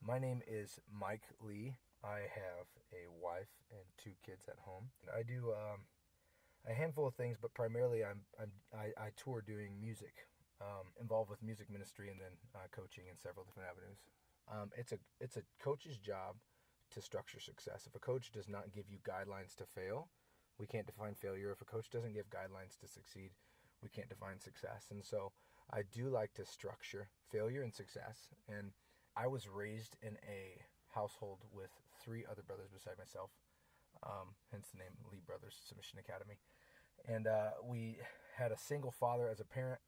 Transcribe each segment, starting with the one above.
My name is Mike Lee. I have a wife and two kids at home. I do a handful of things, but primarily I tour doing music, involved with music ministry and then coaching in several different avenues. It's a coach's job to structure success. If a coach does not give you guidelines to fail, we can't define failure. If a coach doesn't give guidelines to succeed, we can't define success. And so I do like to structure failure and success. And I was raised in a household with three other brothers beside myself, hence the name Lee Brothers Submission Academy. And we had a single father as a parent,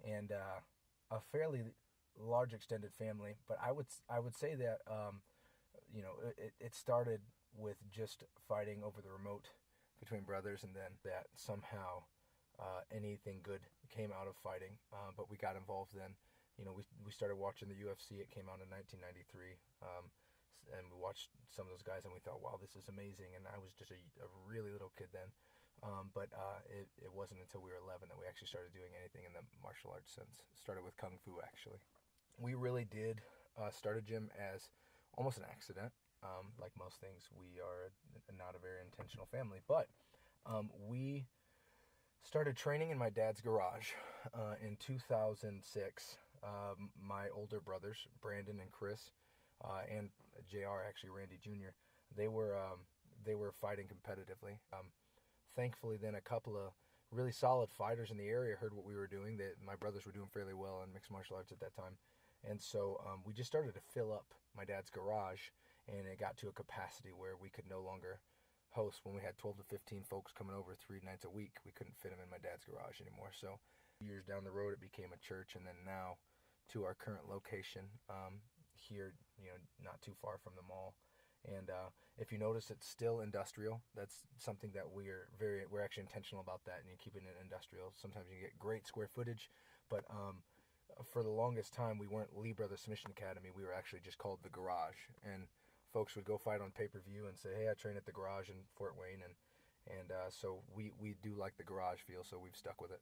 and a fairly large extended family. But I would say that it started with just fighting over the remote between brothers, and then that somehow anything good came out of fighting. But we got involved then. We started watching the UFC. It came out in 1993, and we watched some of those guys, and we thought, wow, this is amazing. And I was just a really little kid then. But it wasn't until we were 11 that we actually started doing anything in the martial arts sense. Started with Kung Fu, actually. We really did start a gym as almost an accident. Like most things, we are not a very intentional family. But we started training in my dad's garage in 2006. My older brothers, Brandon and Chris, and JR, actually Randy Jr., they were fighting competitively. Thankfully, then a couple of really solid fighters in the area heard what we were doing. That my brothers were doing fairly well in mixed martial arts at that time, and so we just started to fill up my dad's garage, and it got to a capacity where we could no longer host. When we had 12 to 15 folks coming over 3 nights a week, we couldn't fit them in my dad's garage anymore. So years down the road, it became a church, and then now to our current location here, not too far from the mall. And if you notice, it's still industrial. That's something that we're actually intentional about that, and you keep it industrial. Sometimes you get great square footage, but for the longest time, we weren't Lee Brothers Submission Academy. We were actually just called The Garage, and folks would go fight on pay-per-view and say, hey, I train at The Garage in Fort Wayne, and so we do like the garage feel, so we've stuck with it.